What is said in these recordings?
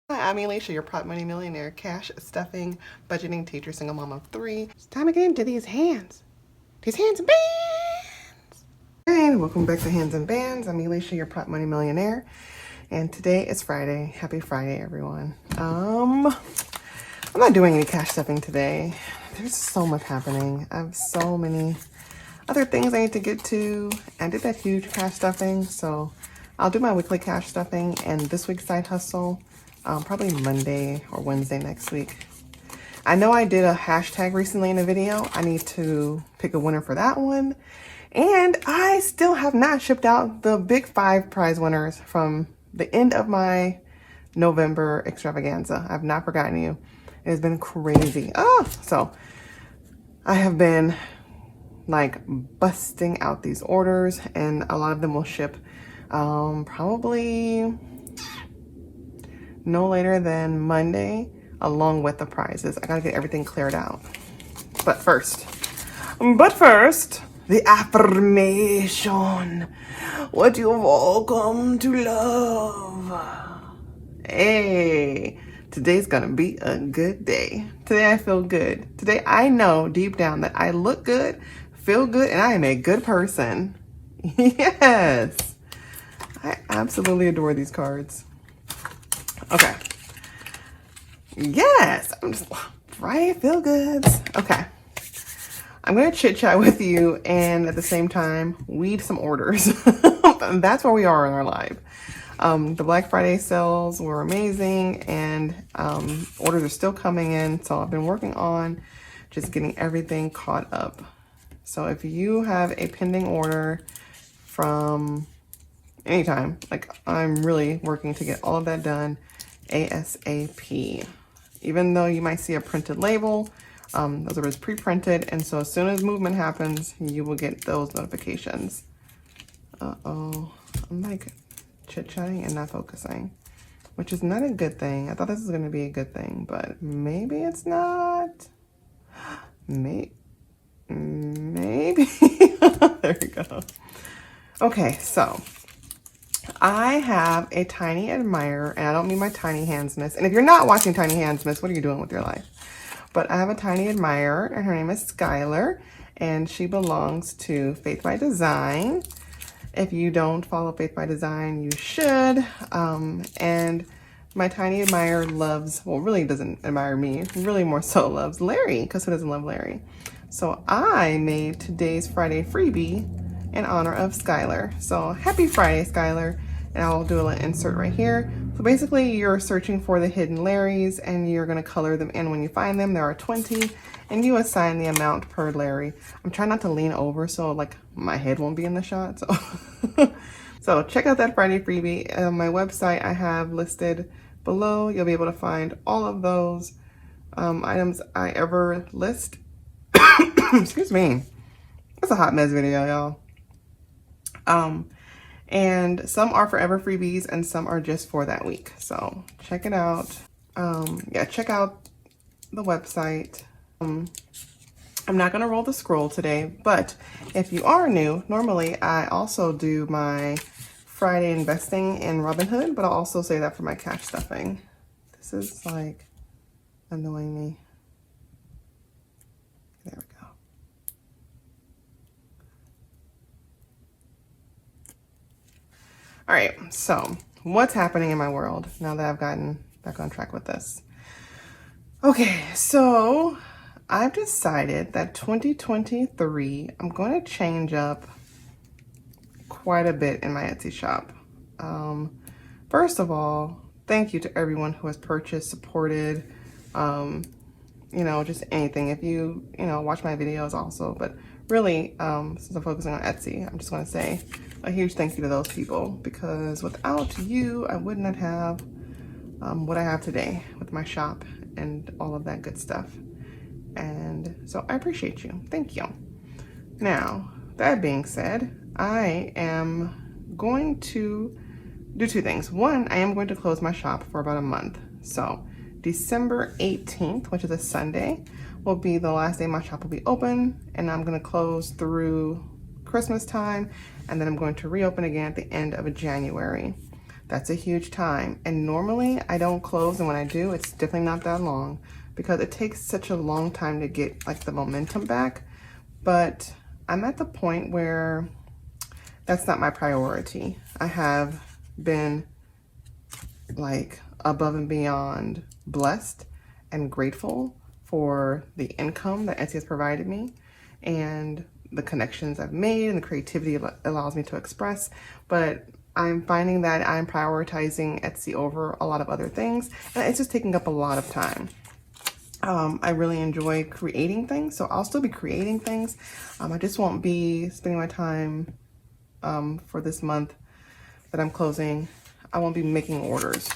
Hi, I'm Alicia, your prop money millionaire, cash stuffing, budgeting teacher, single mom of 3. It's time to get into these hands. These hands and bands. And welcome back to Hands and Bands. I'm Alicia, your prop money millionaire. And today is Friday. Happy Friday, everyone. I'm not doing any cash stuffing today. There's so much happening. I have so many other things I need to get to. I did that huge cash stuffing, so I'll do my weekly cash stuffing and this week's side hustle probably Monday or Wednesday next week. I know I did a hashtag recently in a video. I need to pick a winner for that one. And I still have not shipped out the big 5 prize winners from the end of my November extravaganza. I've not forgotten you. It has been crazy. So I have been like busting out these orders, and a lot of them will ship probably no later than Monday, along with the prizes. I gotta get everything cleared out. But first, the affirmation. What you've all come to love. Hey, today's gonna be a good day. Today I feel good. Today I know deep down that I look good, feel good, and I am a good person. Yes. I absolutely adore these cards. Okay. Yes. I'm just, right? Feel good. Okay. I'm going to chit chat with you and at the same time weed some orders. That's where we are in our life. The Black Friday sales were amazing, and orders are still coming in. So I've been working on just getting everything caught up. So if you have a pending order from anytime, like, I'm really working to get all of that done ASAP. Even though you might see a printed label, those are pre-printed, and so as soon as movement happens, you will get those notifications. I'm like chit-chatting and not focusing, which is not a good thing. I thought this was going to be a good thing, but maybe it's not. Maybe. There we go. Okay, so I have a tiny admirer, and I don't mean my tiny handsmith. And if you're not watching Tiny Handsmiths, what are you doing with your life? But I have a tiny admirer, and her name is Skylar, and she belongs to Faith by Design. If you don't follow Faith by Design, you should. And my tiny admirer loves, well, really doesn't admire me, really more so loves Larry, because who doesn't love Larry? So I made today's Friday freebie in honor of Skylar. So happy Friday, Skylar. And I'll do a little insert right here. So basically you're searching for the hidden Larrys, and you're gonna color them in when you find them. There are 20, and you assign the amount per Larry. I'm trying not to lean over so like my head won't be in the shot. So, so check out that Friday freebie. On my website I have listed below. You'll be able to find all of those items I ever list. Excuse me. It's a hot mess video, y'all. And some are forever freebies and some are just for that week. So check it out. Yeah, check out the website. I'm not gonna roll the scroll today, but if you are new, normally I also do my Friday investing in Robinhood, but I'll also say that for my cash stuffing. This is like annoying me. There we go. All right, so what's happening in my world now that I've gotten back on track with this? Okay, so I've decided that 2023, I'm going to change up quite a bit in my Etsy shop. First of all, thank you to everyone who has purchased, supported, you know, just anything. If you watch my videos also, but really, since I'm focusing on Etsy, I'm just going to say a huge thank you to those people, because without you, I would not have what I have today with my shop and all of that good stuff. And so I appreciate you. Thank you. Now, that being said, I am going to do 2 things. One, I am going to close my shop for about a month. So December 18th, which is a Sunday, will be the last day my shop will be open, and I'm going to close through Christmas time, and then I'm going to reopen again at the end of January. That's a huge time. And normally I don't close, and when I do, it's definitely not that long because it takes such a long time to get like the momentum back. But I'm at the point where that's not my priority. I have been like above and beyond blessed and grateful for the income that Etsy has provided me and the connections I've made and the creativity it allows me to express. But I'm finding that I'm prioritizing Etsy over a lot of other things, and it's just taking up a lot of time. I really enjoy creating things, so I'll still be creating things. I just won't be spending my time for this month that I'm closing. I won't be making orders.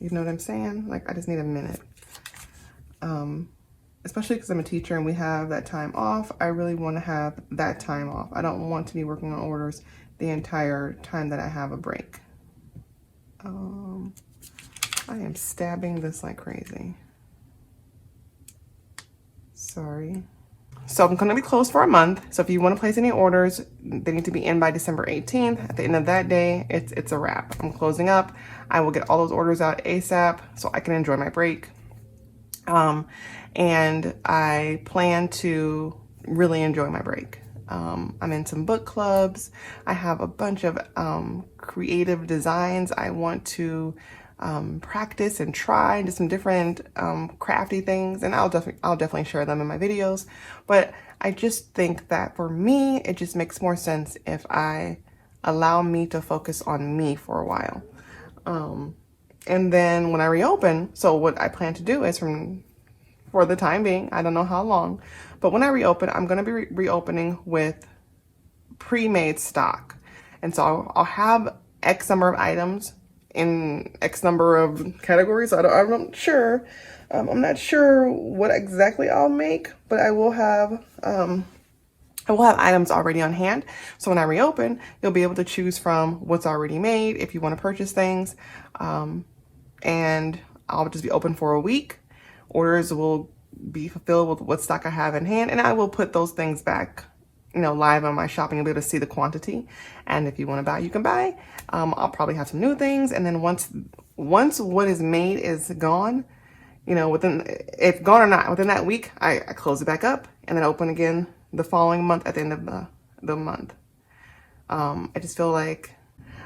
You know what I'm saying? Like, I just need a minute. Especially because I'm a teacher and we have that time off. I really want to have that time off. I don't want to be working on orders the entire time that I have a break. I am stabbing this like crazy. Sorry. So I'm going to be closed for a month. So if you want to place any orders, they need to be in by December 18th. At the end of that day, it's a wrap. I'm closing up. I will get all those orders out ASAP so I can enjoy my break. And I plan to really enjoy my break. I'm in some book clubs. I have a bunch of creative designs I want to practice and try, and do some different crafty things, and I'll definitely share them in my videos. But I just think that for me, it just makes more sense if I allow me to focus on me for a while. And then when I reopen, so what I plan to do is for the time being, I don't know how long, but when I reopen, I'm going to be reopening with pre-made stock. And so I'll have X number of items in X number of categories. I'm not sure. I'm not sure what exactly I'll make, but I will have items already on hand. So when I reopen, you'll be able to choose from what's already made if you want to purchase things. And I'll just be open for a week. Orders will be fulfilled with what stock I have in hand, and I will put those things back, live on my shop, and you'll be able to see the quantity. And if you want to buy, you can buy. I'll probably have some new things, and then once what is made is gone, if gone or not, within that week, I close it back up and then open again the following month at the end of the month. I just feel like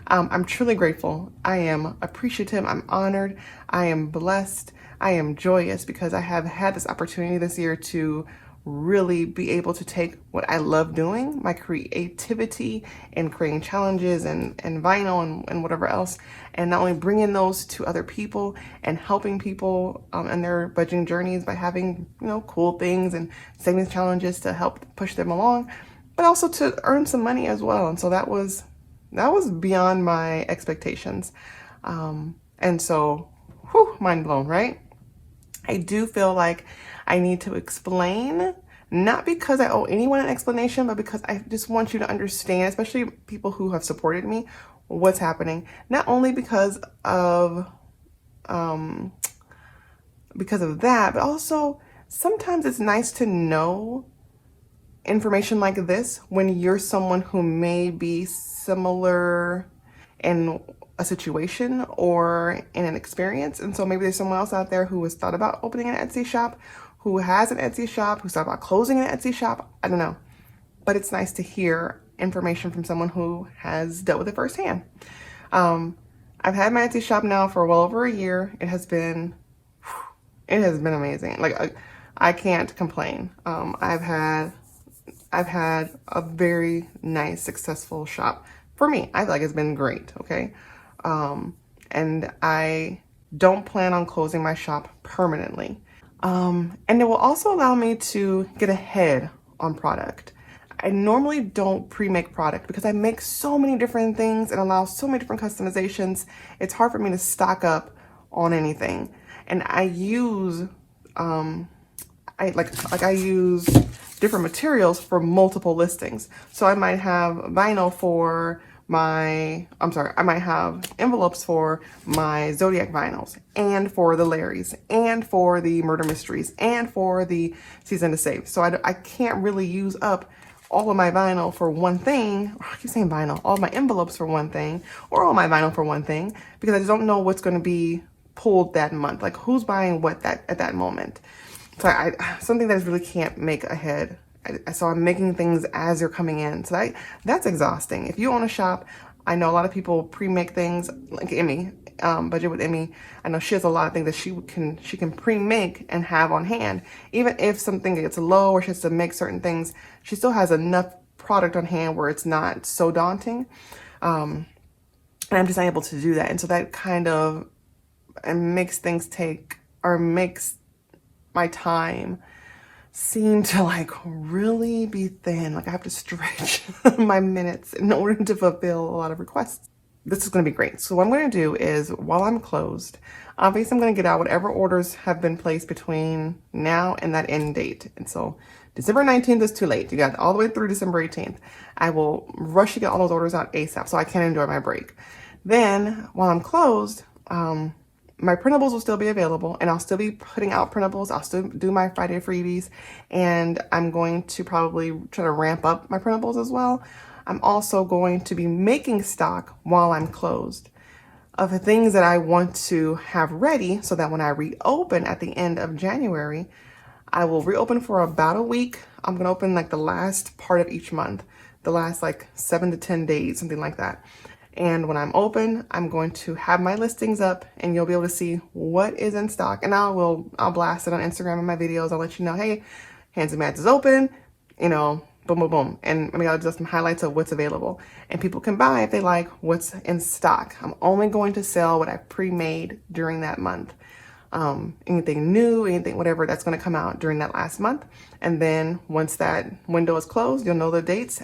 I'm truly grateful. I am appreciative. I'm honored. I am blessed. I am joyous because I have had this opportunity this year to really be able to take what I love doing, my creativity and creating challenges and vinyl and whatever else, and not only bringing those to other people and helping people in their budgeting journeys by having, cool things and savings challenges to help push them along, but also to earn some money as well. And so that was beyond my expectations. And so, mind blown, right? I do feel like I need to explain, not because I owe anyone an explanation, but because I just want you to understand, especially people who have supported me, what's happening. Not only because of that, but also sometimes it's nice to know information like this when you're someone who may be similar in a situation or in an experience. And so maybe there's someone else out there who has thought about opening an Etsy shop, who has an Etsy shop, who's thought about closing an Etsy shop. I don't know. But it's nice to hear information from someone who has dealt with it firsthand. I've had my Etsy shop now for well over a year. It has been amazing. Like, I can't complain. I've had a very nice, successful shop. For me, I feel like it's been great, okay? And I don't plan on closing my shop permanently. And it will also allow me to get ahead on product. I normally don't pre-make product because I make so many different things and allow so many different customizations. It's hard for me to stock up on anything. And I use, I use different materials for multiple listings. So I might have vinyl for I might have envelopes for my Zodiac vinyls, and for the Larrys, and for the Murder Mysteries, and for the Season to Save. So I can't really use up all of my vinyl for one thing, or I keep saying vinyl, all of my envelopes for one thing, or all my vinyl for one thing, because I just don't know what's going to be pulled that month. Like who's buying what at that moment. So something that I really can't make ahead. So I'm making things as they're coming in. So that's exhausting. If you own a shop, I know a lot of people pre-make things, like Emmy, Budget with Emmy. I know she has a lot of things that she can pre-make and have on hand. Even if something gets low or she has to make certain things, she still has enough product on hand where it's not so daunting. And I'm just not able to do that. And so that kind of makes things makes my time seem to like really be thin. Like I have to stretch my minutes in order to fulfill a lot of requests. This is going to be great. So what I'm going to do is, while I'm closed, obviously I'm going to get out whatever orders have been placed between now and that end date. And so December 19th is too late. You got all the way through December 18th. I will rush to get all those orders out ASAP so I can enjoy my break. Then while I'm closed, my printables will still be available, and I'll still be putting out printables. I'll still do my Friday freebies, and I'm going to probably try to ramp up my printables as well. I'm also going to be making stock while I'm closed of the things that I want to have ready so that when I reopen at the end of January, I will reopen for about a week. I'm going to open like the last part of each month, the last like 7 to 10 days, something like that. And when I'm open, I'm going to have my listings up and you'll be able to see what is in stock. And I'll blast it on Instagram in my videos. I'll let you know, hey, Hands and Bands is open, you know, boom, boom, boom. And I'll just some highlights of what's available. And people can buy if they like what's in stock. I'm only going to sell what I pre-made during that month. Anything new, anything, whatever that's going to come out during that last month. And then once that window is closed, you'll know the dates.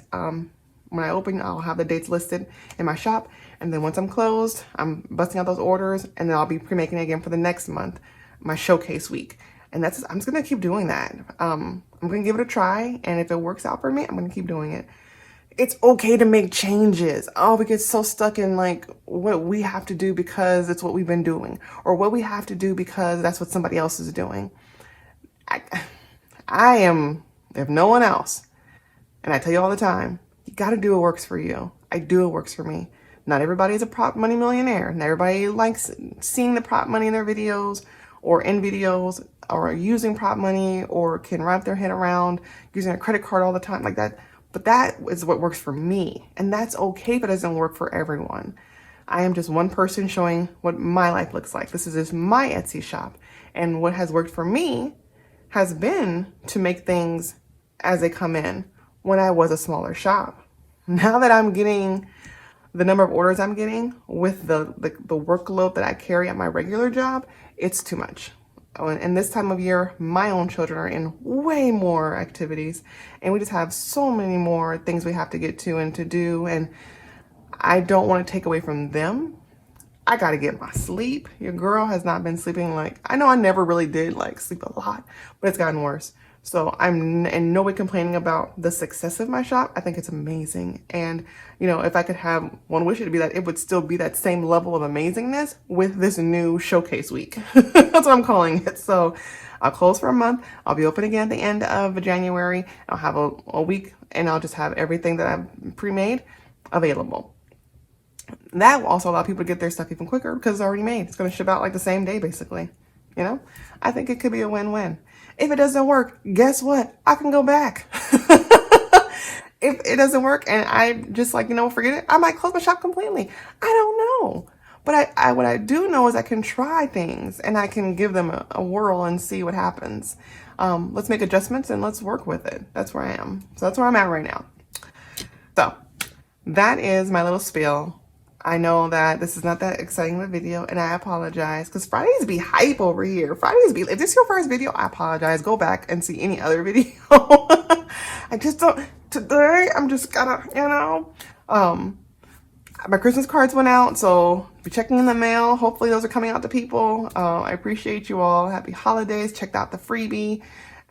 When I open, I'll have the dates listed in my shop. And then once I'm closed, I'm busting out those orders, and then I'll be pre-making again for the next month, my showcase week. And I'm just going to keep doing that. I'm going to give it a try. And if it works out for me, I'm going to keep doing it. It's okay to make changes. Oh, we get so stuck in like what we have to do because it's what we've been doing, or what we have to do because that's what somebody else is doing. I am, if no one else, and I tell you all the time, you got to do what works for you. I do what works for me. Not everybody is a prop money millionaire. Not everybody likes seeing the prop money in their videos or in videos or using prop money or can wrap their head around using a credit card all the time like that. But that is what works for me. And that's okay if it doesn't work for everyone. I am just one person showing what my life looks like. This is just my Etsy shop. And what has worked for me has been to make things as they come in when I was a smaller shop. Now that I'm getting the number of orders I'm getting with the workload that I carry at my regular job, it's too much. And this time of year, my own children are in way more activities, and we just have so many more things we have to get to and to do, and I don't want to take away from them. I got to get my sleep. Your girl has not been sleeping like, I know I never really did like sleep a lot, but it's gotten worse. So I'm in no way complaining about the success of my shop. I think it's amazing. And, you know, if I could have one wish, it'd be that it would still be that same level of amazingness with this new showcase week. That's what I'm calling it. So I'll close for a month. I'll be open again at the end of January. I'll have a week, and I'll just have everything that I've pre-made available. That will also allow people to get their stuff even quicker because it's already made. It's going to ship out like the same day, basically. You know, I think it could be a win-win. If it doesn't work, guess what? I can go back. If it doesn't work and I just like, you know, forget it, I might close my shop completely. I don't know. But what I do know is I can try things and I can give them a whirl and see what happens. Let's make adjustments and let's work with it. That's where I am. So that's where I'm at right now. So that is my little spiel. I know that this is not that exciting of a video, and I apologize because Fridays be hype over here. Fridays be, if this is your first video, I apologize. Go back and see any other video. I just don't, today I'm just gotta, you know, my Christmas cards went out, so be checking in the mail. Hopefully those are coming out to people. I appreciate you all. Happy holidays. Checked out the freebie.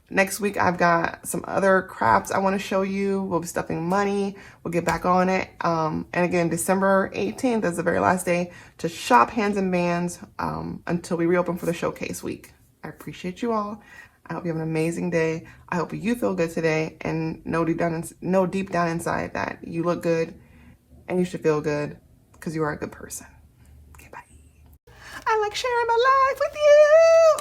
Next week, I've got some other crafts I want to show you. We'll be stuffing money. We'll get back on it. And again, December 18th is the very last day to shop Hands and Bands until we reopen for the showcase week. I appreciate you all. I hope you have an amazing day. I hope you feel good today and know deep down inside that you look good and you should feel good because you are a good person. Okay, bye. I like sharing my life with you.